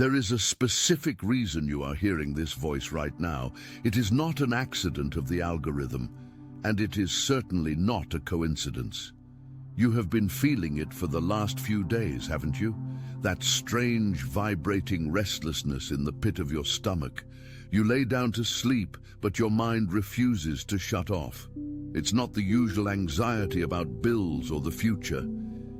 There is a specific reason you are hearing this voice right now. It is not an accident of the algorithm, and it is certainly not a coincidence. You have been feeling it for the last few days, haven't you? That strange, vibrating restlessness in the pit of your stomach. You lay down to sleep, but your mind refuses to shut off. It's not the usual anxiety about bills or the future.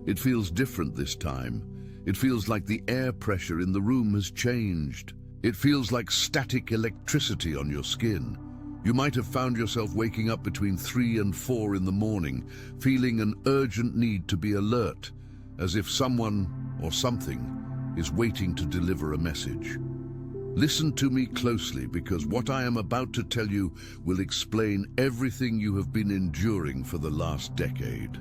It feels different this time. It feels like the air pressure in the room has changed. It feels like static electricity on your skin. You might have found yourself waking up between 3 and 4 in the morning, feeling an urgent need to be alert, as if someone or something is waiting to deliver a message. Listen to me closely, because what I am about to tell you will explain everything you have been enduring for the last decade.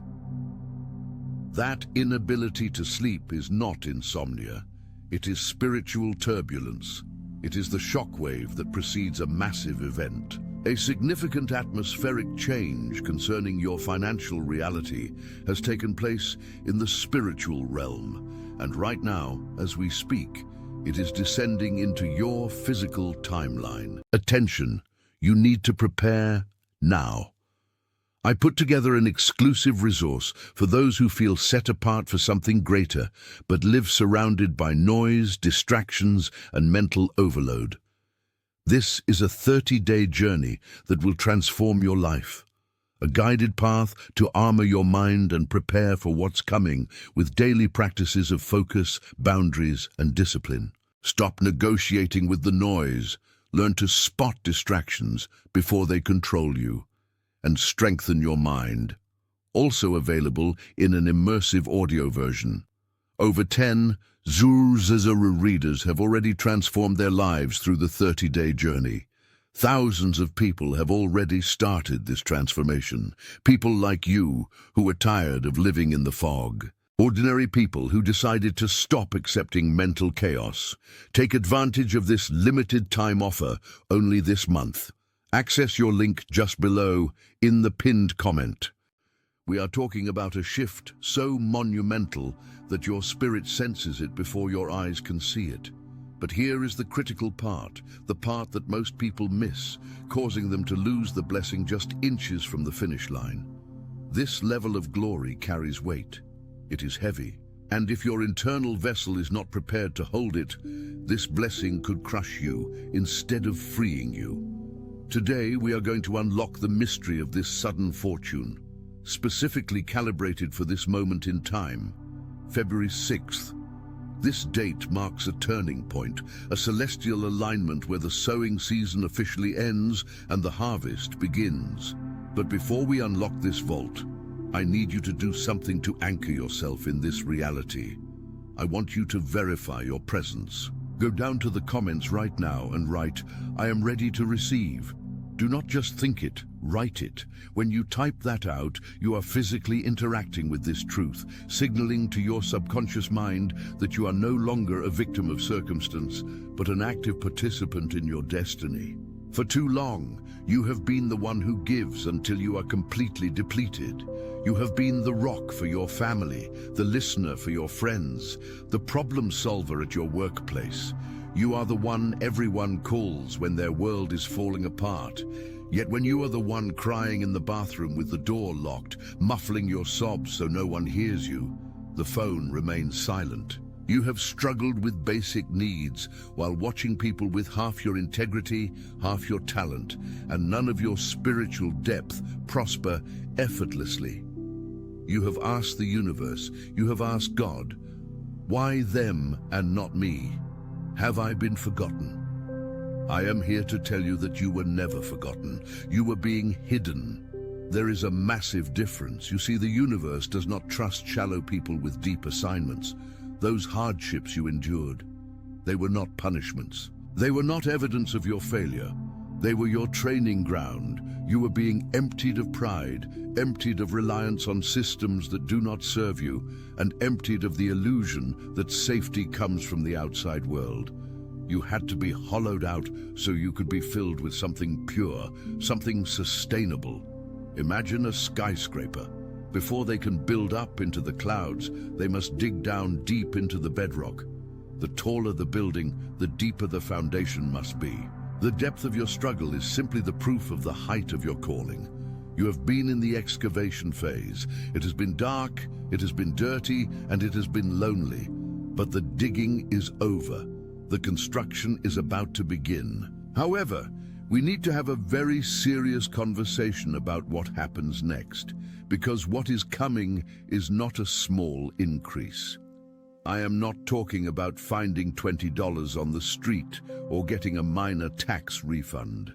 That inability to sleep is not insomnia. It is spiritual turbulence. It is the shockwave that precedes a massive event. A significant atmospheric change concerning your financial reality has taken place in the spiritual realm, and right now, as we speak, it is descending into your physical timeline. Attention, you need to prepare now. I put together an exclusive resource for those who feel set apart for something greater, but live surrounded by noise, distractions, and mental overload. This is a 30-day journey that will transform your life. A guided path to armor your mind and prepare for what's coming with daily practices of focus, boundaries, and discipline. Stop negotiating with the noise. Learn to spot distractions before they control you, and strengthen your mind. Also available in an immersive audio version. Over 10 Zuru readers have already transformed their lives through the 30-day journey. Thousands of people have already started this transformation. People like you who are tired of living in the fog. Ordinary people who decided to stop accepting mental chaos. Take advantage of this limited time offer only this month. Access your link just below in the pinned comment. We are talking about a shift so monumental that your spirit senses it before your eyes can see it. But here is the critical part, the part that most people miss, causing them to lose the blessing just inches from the finish line. This level of glory carries weight. It is heavy, and if your internal vessel is not prepared to hold it, this blessing could crush you instead of freeing you. Today, we are going to unlock the mystery of this sudden fortune, specifically calibrated for this moment in time, February 6th. This date marks a turning point, a celestial alignment where the sowing season officially ends and the harvest begins. But before we unlock this vault, I need you to do something to anchor yourself in this reality. I want you to verify your presence. Go down to the comments right now and write, "I am ready to receive." Do not just think it, write it. When you type that out, you are physically interacting with this truth, signaling to your subconscious mind that you are no longer a victim of circumstance, but an active participant in your destiny. For too long, you have been the one who gives until you are completely depleted. You have been the rock for your family, the listener for your friends, the problem solver at your workplace. You are the one everyone calls when their world is falling apart. Yet when you are the one crying in the bathroom with the door locked, muffling your sobs so no one hears you, the phone remains silent. You have struggled with basic needs while watching people with half your integrity, half your talent, and none of your spiritual depth prosper effortlessly. You have asked the universe, you have asked God, why them and not me? Have I been forgotten? I am here to tell you that you were never forgotten. You were being hidden. There is a massive difference. You see, the universe does not trust shallow people with deep assignments. Those hardships you endured, they were not punishments. They were not evidence of your failure. They were your training ground. You were being emptied of pride, emptied of reliance on systems that do not serve you, and emptied of the illusion that safety comes from the outside world. You had to be hollowed out so you could be filled with something pure, something sustainable. Imagine a skyscraper. Before they can build up into the clouds, they must dig down deep into the bedrock. The taller the building, the deeper the foundation must be. The depth of your struggle is simply the proof of the height of your calling. You have been in the excavation phase. It has been dark, it has been dirty, and it has been lonely. But the digging is over. The construction is about to begin. However, we need to have a very serious conversation about what happens next, because what is coming is not a small increase. I am not talking about finding $20 on the street or getting a minor tax refund.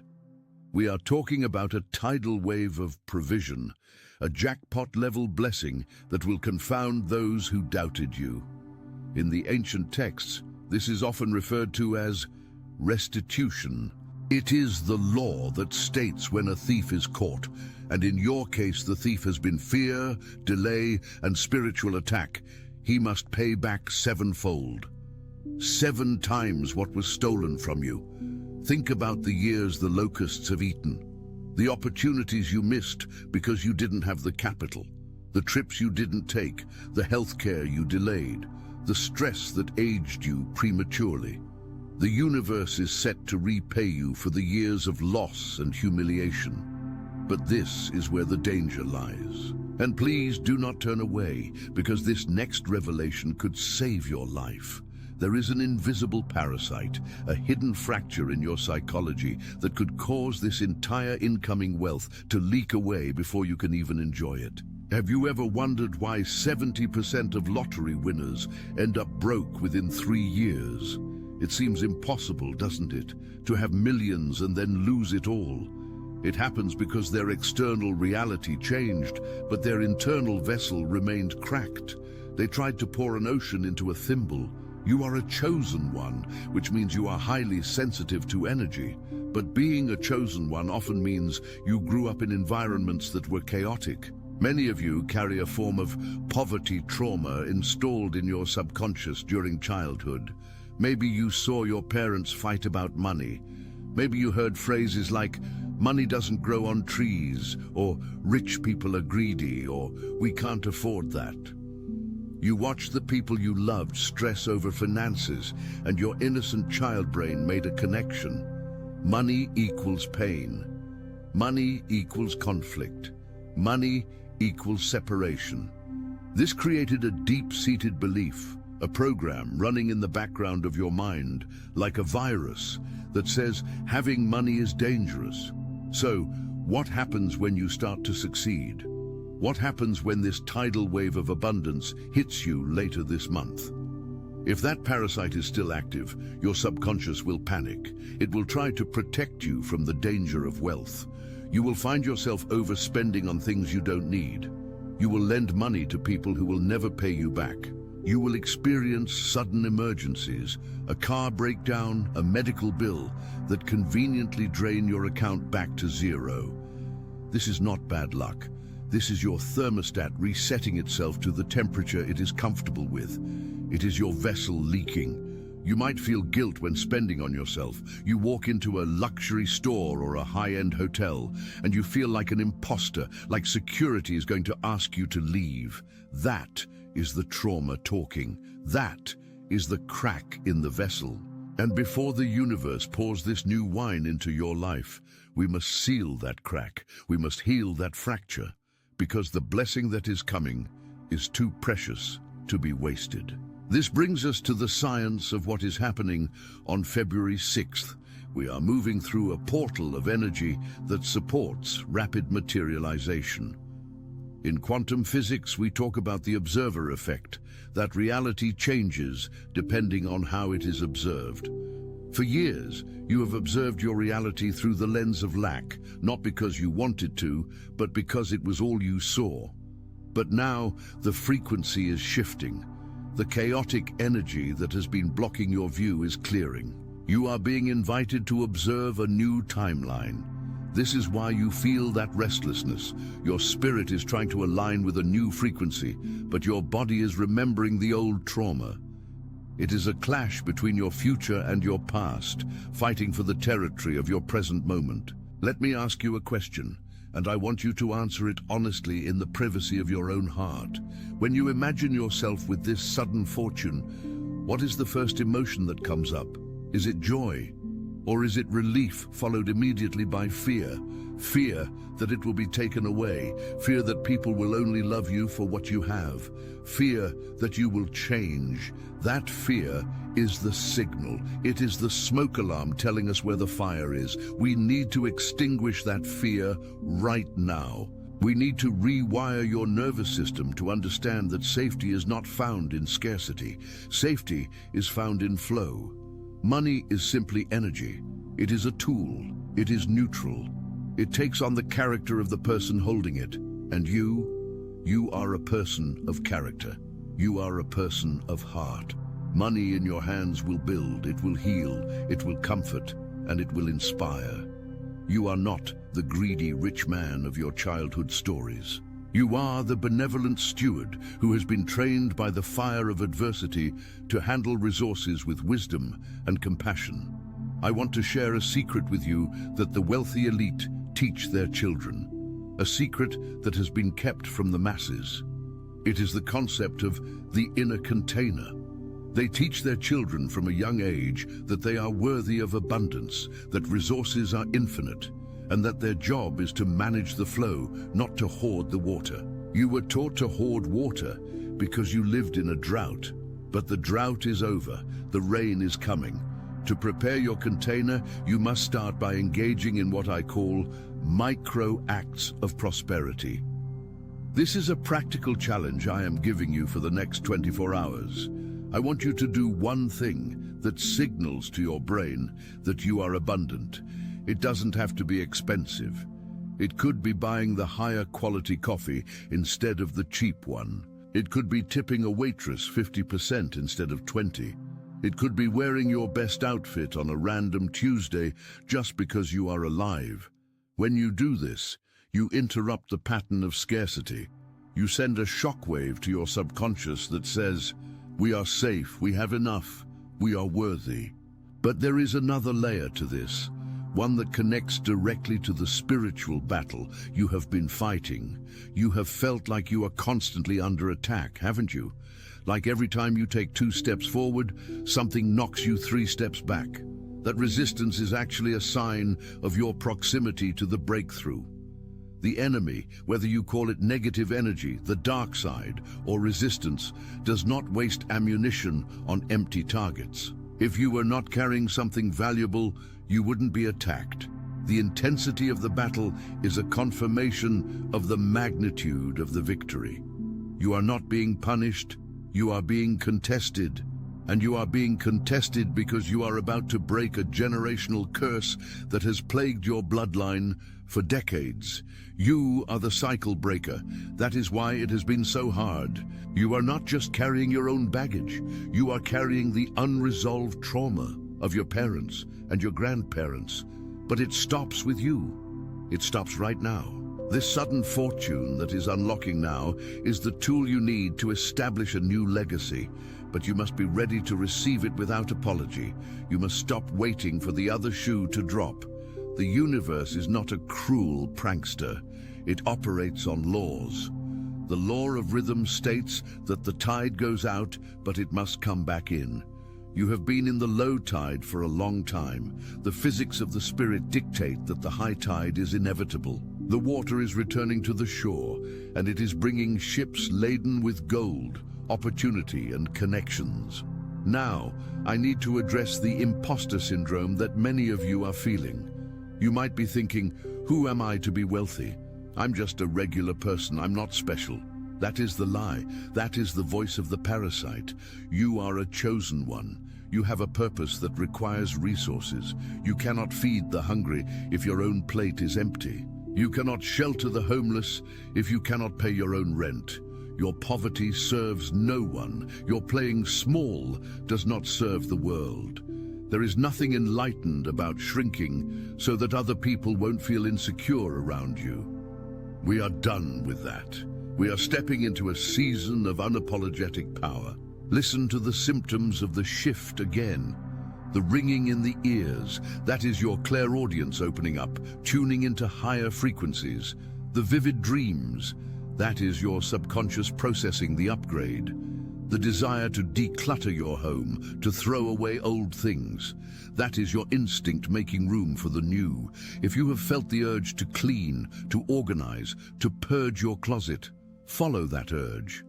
We are talking about a tidal wave of provision, a jackpot-level blessing that will confound those who doubted you. In the ancient texts, this is often referred to as restitution. It is the law that states when a thief is caught, and in your case the thief has been fear, delay, and spiritual attack. He must pay back sevenfold. 7 times what was stolen from you. Think about the years the locusts have eaten, the opportunities you missed because you didn't have the capital, the trips you didn't take, the health care you delayed, the stress that aged you prematurely. The universe is set to repay you for the years of loss and humiliation. But this is where the danger lies. And please do not turn away, because this next revelation could save your life. There is an invisible parasite, a hidden fracture in your psychology that could cause this entire incoming wealth to leak away before you can even enjoy it. Have you ever wondered why 70% of lottery winners end up broke within 3 years? It seems impossible, doesn't it, to have millions and then lose it all? It happens because their external reality changed, but their internal vessel remained cracked. They tried to pour an ocean into a thimble. You are a chosen one, which means you are highly sensitive to energy. But being a chosen one often means you grew up in environments that were chaotic. Many of you carry a form of poverty trauma installed in your subconscious during childhood. Maybe you saw your parents fight about money. Maybe you heard phrases like, "Money doesn't grow on trees," or "Rich people are greedy," or "We can't afford that." You watched the people you loved stress over finances, and your innocent child brain made a connection. Money equals pain. Money equals conflict. Money equals separation. This created a deep-seated belief, a program running in the background of your mind, like a virus, that says having money is dangerous. So, what happens when you start to succeed? What happens when this tidal wave of abundance hits you later this month? If that parasite is still active, your subconscious will panic. It will try to protect you from the danger of wealth. You will find yourself overspending on things you don't need. You will lend money to people who will never pay you back. You will experience sudden emergencies, a car breakdown, a medical bill that conveniently drain your account back to zero. This is not bad luck. This is your thermostat resetting itself to the temperature it is comfortable with. It is your vessel leaking. You might feel guilt when spending on yourself. You walk into a luxury store or a high-end hotel, and you feel like an imposter, like security is going to ask you to leave. That is the trauma talking. That is the crack in the vessel. And before the universe pours this new wine into your life, we must seal that crack. We must heal that fracture, because the blessing that is coming is too precious to be wasted. This brings us to the science of what is happening on February 6th. We are moving through a portal of energy that supports rapid materialization. In quantum physics, we talk about the observer effect, that reality changes depending on how it is observed. For years, you have observed your reality through the lens of lack, not because you wanted to, but because it was all you saw. But now, the frequency is shifting. The chaotic energy that has been blocking your view is clearing. You are being invited to observe a new timeline. This is why you feel that restlessness. Your spirit is trying to align with a new frequency, but your body is remembering the old trauma. It is a clash between your future and your past, fighting for the territory of your present moment. Let me ask you a question, and I want you to answer it honestly in the privacy of your own heart. When you imagine yourself with this sudden fortune, What is the first emotion that comes up? Is it joy? Or is it relief followed immediately by fear? Fear that it will be taken away. Fear that people will only love you for what you have. Fear that you will change. That fear is the signal. It is the smoke alarm telling us where the fire is. We need to extinguish that fear right now. We need to rewire your nervous system to understand that safety is not found in scarcity. Safety is found in flow. Money is simply energy. It is a tool. It is neutral. It takes on the character of the person holding it. And you are a person of character. You are a person of heart. Money in your hands will build, it will heal, it will comfort, and it will inspire. You are not the greedy rich man of your childhood stories. You are the benevolent steward who has been trained by the fire of adversity to handle resources with wisdom and compassion. I want to share a secret with you that the wealthy elite teach their children, a secret that has been kept from the masses. It is the concept of the inner container. They teach their children from a young age that they are worthy of abundance, that resources are infinite, and that their job is to manage the flow, not to hoard the water. You were taught to hoard water because you lived in a drought, but the drought is over, the rain is coming. To prepare your container, you must start by engaging in what I call micro acts of prosperity. This is a practical challenge I am giving you for the next 24 hours. I want you to do one thing that signals to your brain that you are abundant. It doesn't have to be expensive. It could be buying the higher quality coffee instead of the cheap one. It could be tipping a waitress 50% instead of 20%. It could be wearing your best outfit on a random Tuesday just because you are alive. When you do this, you interrupt the pattern of scarcity. You send a shockwave to your subconscious that says, "We are safe, we have enough, we are worthy." But there is another layer to this, one that connects directly to the spiritual battle you have been fighting. You have felt like you are constantly under attack, haven't you? Like every time you take 2 steps forward, something knocks you 3 steps back. That resistance is actually a sign of your proximity to the breakthrough. The enemy, whether you call it negative energy, the dark side, or resistance, does not waste ammunition on empty targets. If you were not carrying something valuable, you wouldn't be attacked. The intensity of the battle is a confirmation of the magnitude of the victory. You are not being punished, you are being contested. And you are being contested because you are about to break a generational curse that has plagued your bloodline for decades. You are the cycle breaker. That is why it has been so hard. You are not just carrying your own baggage. You are carrying the unresolved trauma of your parents and your grandparents. But it stops with you. It stops right now. This sudden fortune that is unlocking now is the tool you need to establish a new legacy. But you must be ready to receive it without apology. You must stop waiting for the other shoe to drop. The universe is not a cruel prankster. It operates on laws. The law of rhythm states that the tide goes out, but it must come back in. You have been in the low tide for a long time. The physics of the spirit dictate that the high tide is inevitable. The water is returning to the shore, and it is bringing ships laden with gold, opportunity, and connections. Now, I need to address the imposter syndrome that many of you are feeling. You might be thinking, who am I to be wealthy? I'm just a regular person, I'm not special. That is the lie. That is the voice of the parasite. You are a chosen one. You have a purpose that requires resources. You cannot feed the hungry if your own plate is empty. You cannot shelter the homeless if you cannot pay your own rent. Your poverty serves no one. Your playing small does not serve the world. There is nothing enlightened about shrinking so that other people won't feel insecure around you. We are done with that. We are stepping into a season of unapologetic power. Listen to the symptoms of the shift again. The ringing in the ears, that is your clairaudience opening up, tuning into higher frequencies. The vivid dreams, that is your subconscious processing the upgrade. the desire to declutter your home, to throw away old things. That is your instinct making room for the new. If you have felt the urge to clean, to organize, to purge your closet, follow that urge.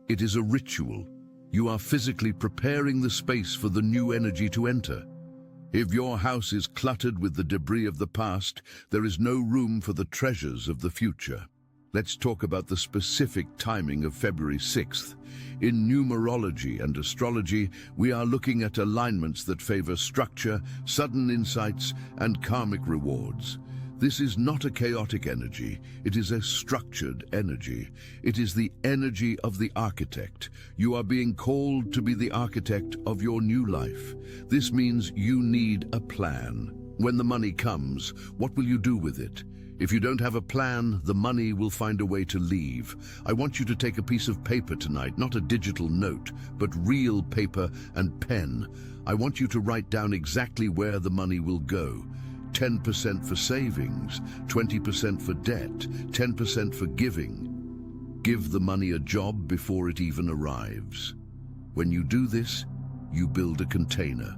It is a ritual. You are physically preparing the space for the new energy to enter. If your house is cluttered with the debris of the past, there is no room for the treasures of the future. Let's talk about the specific timing of February 6th. In numerology and astrology, we are looking at alignments that favor structure, sudden insights, and karmic rewards. This is not a chaotic energy, it is a structured energy. It is the energy of the architect. You are being called to be the architect of your new life. This means you need a plan. When the money comes, what will you do with it? If you don't have a plan, the money will find a way to leave. I want you to take a piece of paper tonight, not a digital note, but real paper and pen. I want you to write down exactly where the money will go. 10% for savings, 20% for debt, 10% for giving. Give the money a job before it even arrives. When you do this, you build a container.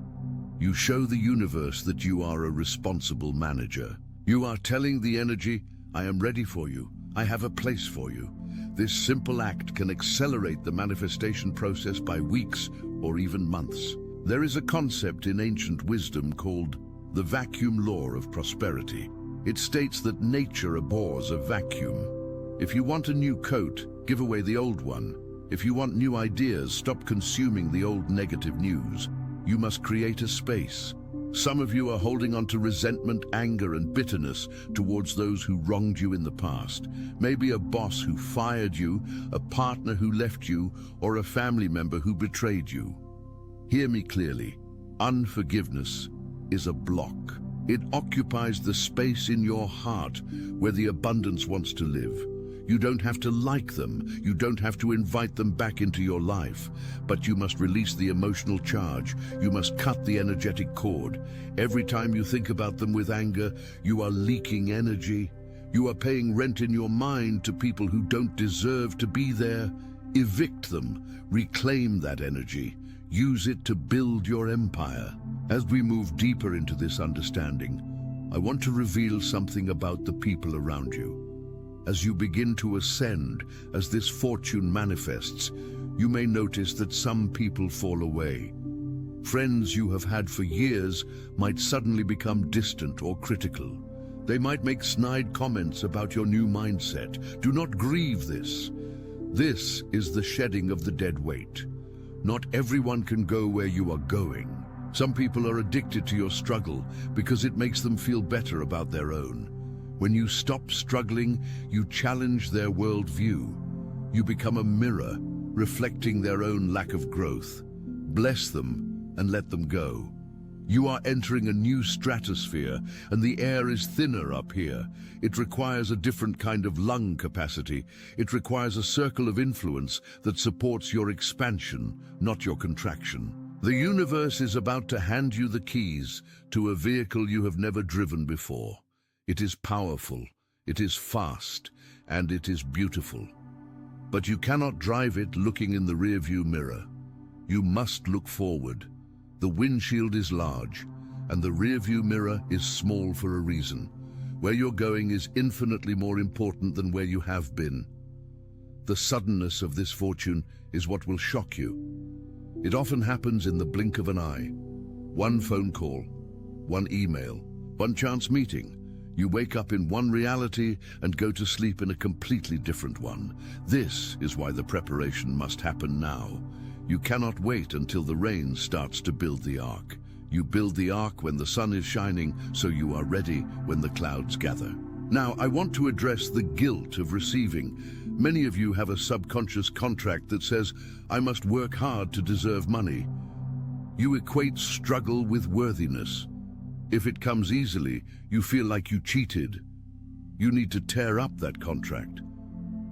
You show the universe that you are a responsible manager. You are telling the energy, I am ready for you. I have a place for you. This simple act can accelerate the manifestation process by weeks or even months. There is a concept in ancient wisdom called the vacuum law of prosperity. It states that nature abhors a vacuum. If you want a new coat, give away the old one. If you want new ideas, stop consuming the old negative news. You must create a space. Some of you are holding on to resentment, anger, and bitterness towards those who wronged you in the past. Maybe a boss who fired you, a partner who left you, or a family member who betrayed you. Hear me clearly. Unforgiveness is a block. It occupies the space in your heart where the abundance wants to live. You don't have to like them, you don't have to invite them back into your life, but you must release the emotional charge. You must cut the energetic cord. Every time you think about them with anger, you are leaking energy. You are paying rent in your mind to people who don't deserve to be there. Evict them, reclaim that energy, use it to build your empire. As we move deeper into this understanding, I want to reveal something about the people around you. As you begin to ascend, as this fortune manifests, you may notice that some people fall away. Friends you have had for years might suddenly become distant or critical. They might make snide comments about your new mindset. Do not grieve this. This is the shedding of the dead weight. Not everyone can go where you are going. Some people are addicted to your struggle because it makes them feel better about their own. When you stop struggling, you challenge their worldview. You become a mirror, reflecting their own lack of growth. Bless them and let them go. You are entering a new stratosphere, and the air is thinner up here. It requires a different kind of lung capacity. It requires a circle of influence that supports your expansion, not your contraction. The universe is about to hand you the keys to a vehicle you have never driven before. It is powerful, it is fast, and it is beautiful. But you cannot drive it looking in the rearview mirror. You must look forward. The windshield is large, and the rearview mirror is small for a reason. Where you're going is infinitely more important than where you have been. The suddenness of this fortune is what will shock you. It often happens in the blink of an eye. One phone call, one email, one chance meeting. You wake up in one reality and go to sleep in a completely different one. This is why the preparation must happen now. You cannot wait until the rain starts to build the ark. You build the ark when the sun is shining, so you are ready when the clouds gather. Now, I want to address the guilt of receiving. Many of you have a subconscious contract that says, I must work hard to deserve money. You equate struggle with worthiness. If it comes easily, you feel like you cheated. You need to tear up that contract.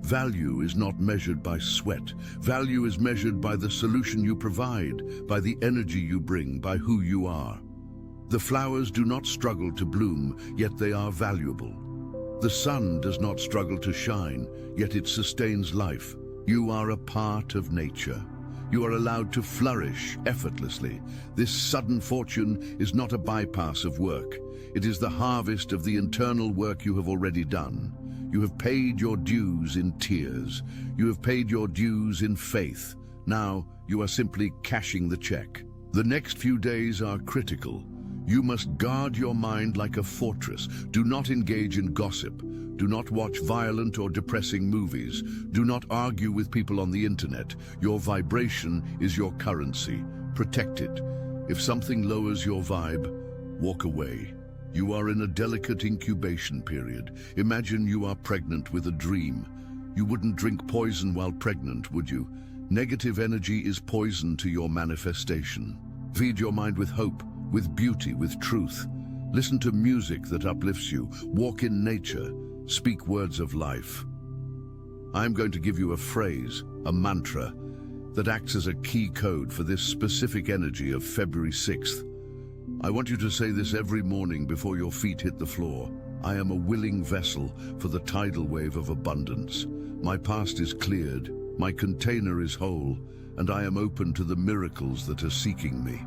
Value is not measured by sweat. Value is measured by the solution you provide, by the energy you bring, by who you are. The flowers do not struggle to bloom, yet they are valuable. The sun does not struggle to shine, yet it sustains life. You are a part of nature. You are allowed to flourish effortlessly. This sudden fortune is not a bypass of work. It is the harvest of the internal work you have already done. You have paid your dues in tears. You have paid your dues in faith. Now you are simply cashing the check. The next few days are critical. You must guard your mind like a fortress. Do not engage in gossip. Do not watch violent or depressing movies. Do not argue with people on the internet. Your vibration is your currency. Protect it. If something lowers your vibe, walk away. You are in a delicate incubation period. Imagine you are pregnant with a dream. You wouldn't drink poison while pregnant, would you? Negative energy is poison to your manifestation. Feed your mind with hope, with beauty, with truth. Listen to music that uplifts you. Walk in nature. Speak words of life. I'm going to give you a phrase, a mantra, that acts as a key code for this specific energy of February 6th. I want you to say this every morning before your feet hit the floor. I am a willing vessel for the tidal wave of abundance. My past is cleared, my container is whole, and I am open to the miracles that are seeking me.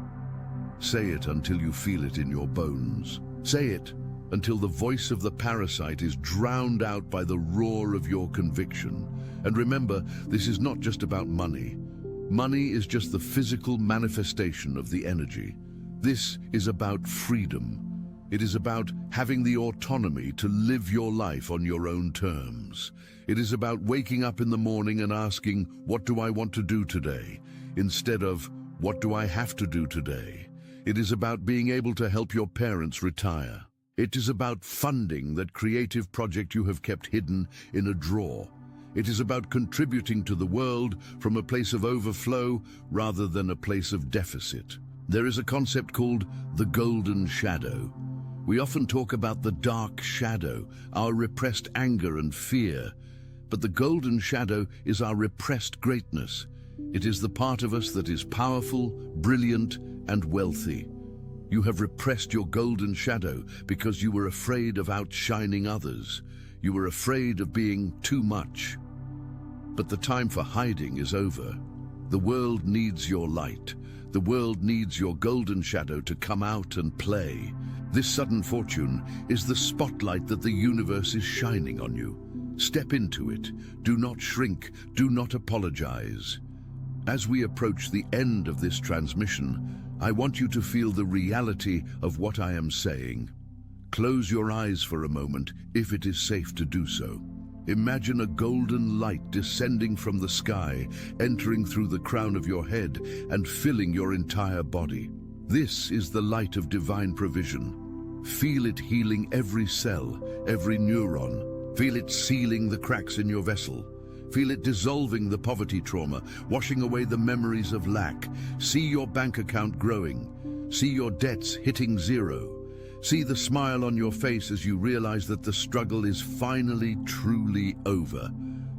Say it until you feel it in your bones. Say it until the voice of the parasite is drowned out by the roar of your conviction. And remember, this is not just about money. Money is just the physical manifestation of the energy. This is about freedom. It is about having the autonomy to live your life on your own terms. It is about waking up in the morning and asking, what do I want to do today? Instead of, what do I have to do today? It is about being able to help your parents retire. It is about funding that creative project you have kept hidden in a drawer. It is about contributing to the world from a place of overflow rather than a place of deficit. There is a concept called the golden shadow. We often talk about the dark shadow, our repressed anger and fear. But the golden shadow is our repressed greatness. It is the part of us that is powerful, brilliant, and wealthy. You have repressed your golden shadow because you were afraid of outshining others. You were afraid of being too much. But the time for hiding is over. The world needs your light. The world needs your golden shadow to come out and play. This sudden fortune is the spotlight that the universe is shining on you. Step into it. Do not shrink. Do not apologize. As we approach the end of this transmission, I want you to feel the reality of what I am saying. Close your eyes for a moment, if it is safe to do so. Imagine a golden light descending from the sky, entering through the crown of your head and filling your entire body. This is the light of divine provision. Feel it healing every cell, every neuron. Feel it sealing the cracks in your vessel. Feel it dissolving the poverty trauma, washing away the memories of lack. See your bank account growing. See your debts hitting zero. See the smile on your face as you realize that the struggle is finally truly over.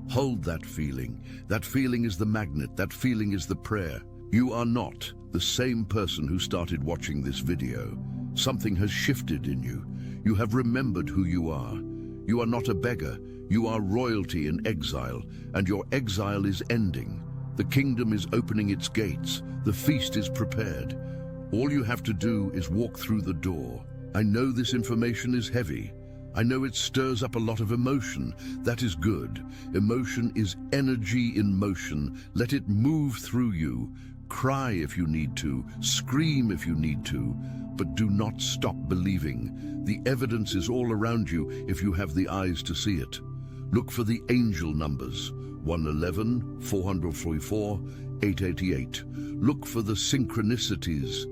Hold that feeling. That feeling is the magnet. That feeling is the prayer. You are not the same person who started watching this video. Something has shifted in you. You have remembered who you are. You are not a beggar. You are royalty in exile, and your exile is ending. The kingdom is opening its gates. The feast is prepared. All you have to do is walk through the door. I know this information is heavy. I know it stirs up a lot of emotion. That is good. Emotion is energy in motion. Let it move through you. Cry if you need to. Scream if you need to. But do not stop believing. The evidence is all around you if you have the eyes to see it. Look for the angel numbers, 111, 444, 888. Look for the synchronicities.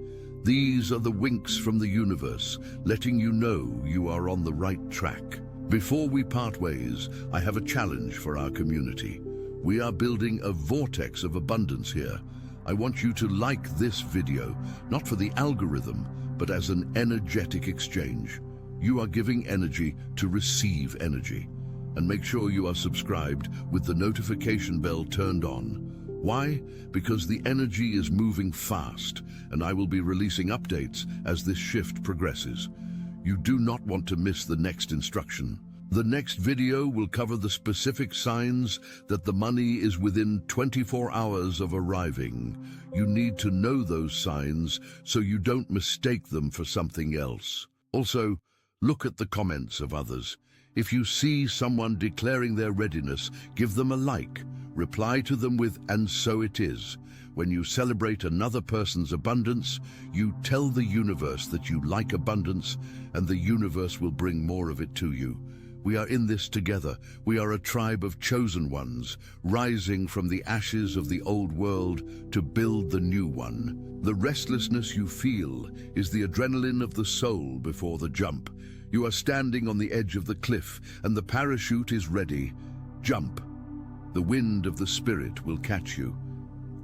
These are the winks from the universe, letting you know you are on the right track. Before we part ways, I have a challenge for our community. We are building a vortex of abundance here. I want you to like this video, not for the algorithm, but as an energetic exchange. You are giving energy to receive energy. And make sure you are subscribed with the notification bell turned on. Why? Because the energy is moving fast, and I will be releasing updates as this shift progresses. You do not want to miss the next instruction. The next video will cover the specific signs that the money is within 24 hours of arriving. You need to know those signs so you don't mistake them for something else. Also, look at the comments of others. If you see someone declaring their readiness, give them a like. Reply to them with, "And so it is." When you celebrate another person's abundance, you tell the universe that you like abundance, and the universe will bring more of it to you. We are in this together. We are a tribe of chosen ones, rising from the ashes of the old world to build the new one. The restlessness you feel is the adrenaline of the soul before the jump. You are standing on the edge of the cliff, and the parachute is ready. Jump. The wind of the spirit will catch you.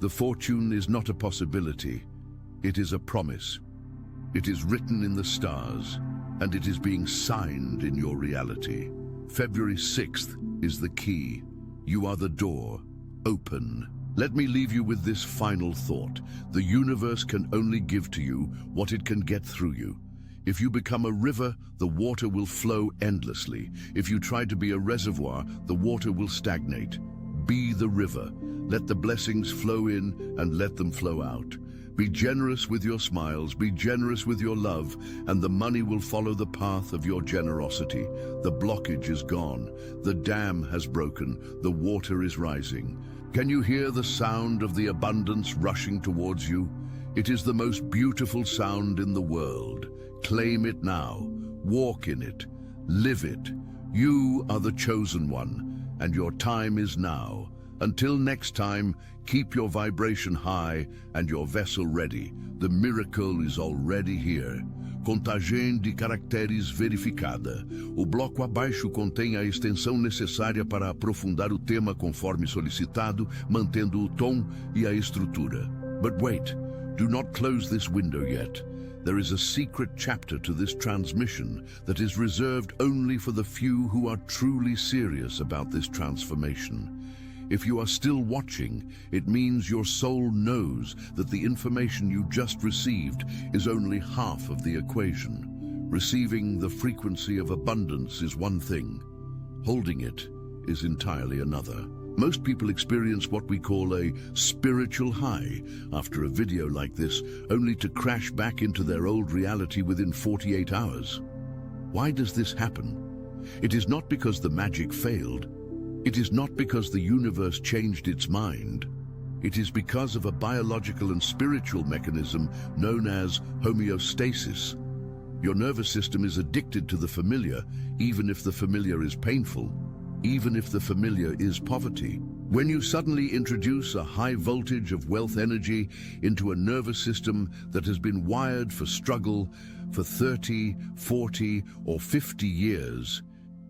The fortune is not a possibility. It is a promise. It is written in the stars, and it is being signed in your reality. February 6th is the key. You are the door. Open. Let me leave you with this final thought. The universe can only give to you what it can get through you. If you become a river, the water will flow endlessly. If you try to be a reservoir, the water will stagnate. Be the river. Let the blessings flow in and let them flow out. Be generous with your smiles, be generous with your love, and the money will follow the path of your generosity. The blockage is gone. The dam has broken. The water is rising. Can you hear the sound of the abundance rushing towards you? It is the most beautiful sound in the world. Claim it now. Walk in it. Live it. You are the chosen one, and your time is now. Until next time, keep your vibration high and your vessel ready. The miracle is already here. Contagem de caracteres verificada. O bloco abaixo contém a extensão necessária para aprofundar o tema conforme solicitado, mantendo o tom e a estrutura. But wait, do not close this window yet. There is a secret chapter to this transmission that is reserved only for the few who are truly serious about this transformation. If you are still watching, it means your soul knows that the information you just received is only half of the equation. Receiving the frequency of abundance is one thing. Holding it is entirely another. Most people experience what we call a spiritual high after a video like this, only to crash back into their old reality within 48 hours. Why does this happen? It is not because the magic failed. It is not because the universe changed its mind. It is because of a biological and spiritual mechanism known as homeostasis. Your nervous system is addicted to the familiar, even if the familiar is painful, even if the familiar is poverty. When you suddenly introduce a high voltage of wealth energy into a nervous system that has been wired for struggle for 30, 40, or 50 years,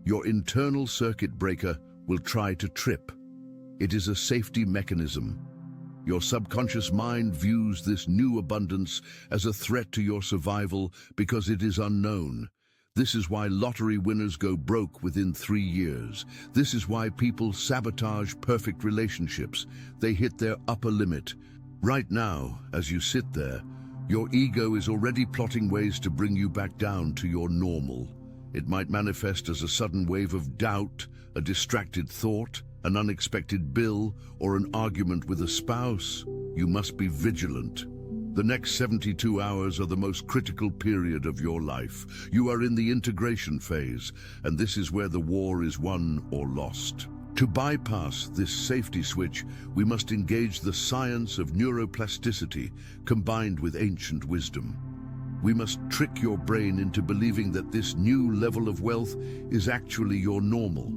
your internal circuit breaker will try to trip. It is a safety mechanism. Your subconscious mind views this new abundance as a threat to your survival because it is unknown. This is why lottery winners go broke within 3 years. This is why people sabotage perfect relationships. They hit their upper limit. Right now, as you sit there, your ego is already plotting ways to bring you back down to your normal. It might manifest as a sudden wave of doubt, a distracted thought, an unexpected bill, or an argument with a spouse. You must be vigilant. The next 72 hours are the most critical period of your life. You are in the integration phase, and this is where the war is won or lost. To bypass this safety switch, we must engage the science of neuroplasticity combined with ancient wisdom. We must trick your brain into believing that this new level of wealth is actually your normal.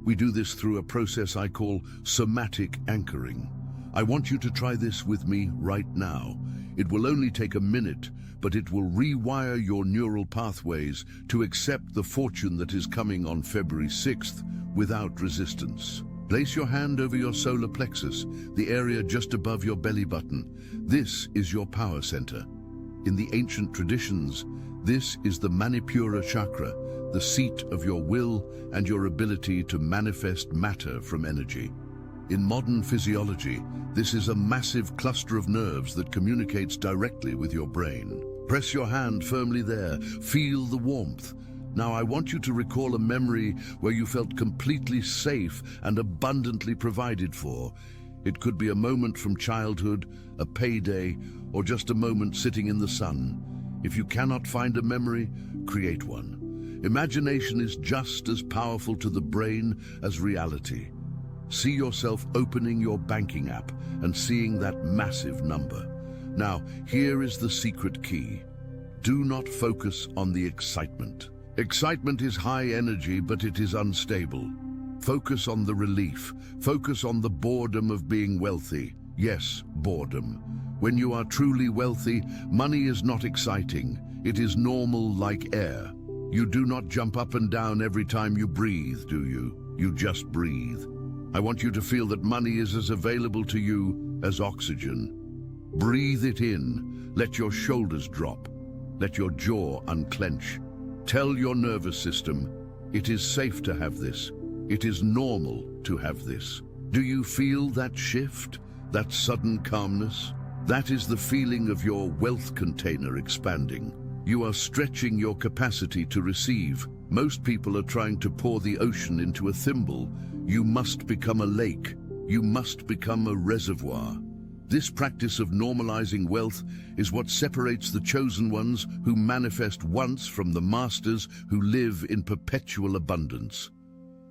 We do this through a process I call somatic anchoring. I want you to try this with me right now. It will only take a minute, but it will rewire your neural pathways to accept the fortune that is coming on February 6th without resistance. Place your hand over your solar plexus, the area just above your belly button. This is your power center. In the ancient traditions, this is the Manipura chakra, the seat of your will and your ability to manifest matter from energy. In modern physiology, this is a massive cluster of nerves that communicates directly with your brain. Press your hand firmly there, feel the warmth. Now I want you to recall a memory where you felt completely safe and abundantly provided for. It could be a moment from childhood, a payday, or just a moment sitting in the sun. If you cannot find a memory, create one. Imagination is just as powerful to the brain as reality. See yourself opening your banking app and seeing that massive number. Now, here is the secret key. Do not focus on the excitement. Excitement is high energy, but it is unstable. Focus on the relief. Focus on the boredom of being wealthy. Yes, boredom. When you are truly wealthy, money is not exciting. It is normal like air. You do not jump up and down every time you breathe, do you? You just breathe. I want you to feel that money is as available to you as oxygen. Breathe it in. Let your shoulders drop. Let your jaw unclench. Tell your nervous system, it is safe to have this. It is normal to have this. Do you feel that shift? That sudden calmness? That is the feeling of your wealth container expanding. You are stretching your capacity to receive. Most people are trying to pour the ocean into a thimble. You must become a lake. You must become a reservoir. This practice of normalizing wealth is what separates the chosen ones who manifest once from the masters who live in perpetual abundance.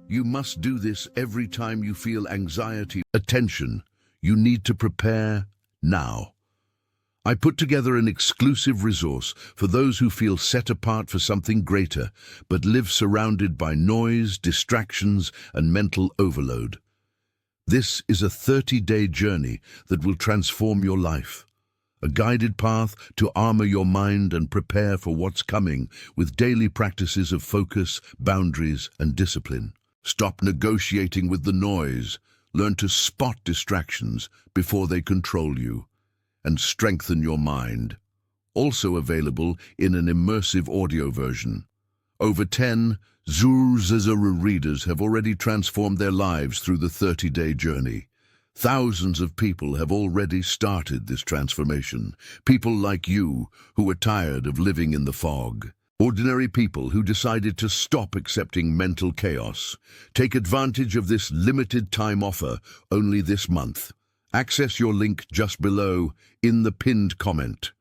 You must do this every time you feel anxiety. Attention, you need to prepare now. I put together an exclusive resource for those who feel set apart for something greater, but live surrounded by noise, distractions, and mental overload. This is a 30-day journey that will transform your life. A guided path to armor your mind and prepare for what's coming with daily practices of focus, boundaries, and discipline. Stop negotiating with the noise. Learn to spot distractions before they control you. And strengthen your mind. Also available in an immersive audio version. Over 10 Zuru readers have already transformed their lives through the 30-day journey. Thousands of people have already started this transformation. People like you who are tired of living in the fog. Ordinary people who decided to stop accepting mental chaos. Take advantage of this limited time offer only this month. Access your link just below in the pinned comment.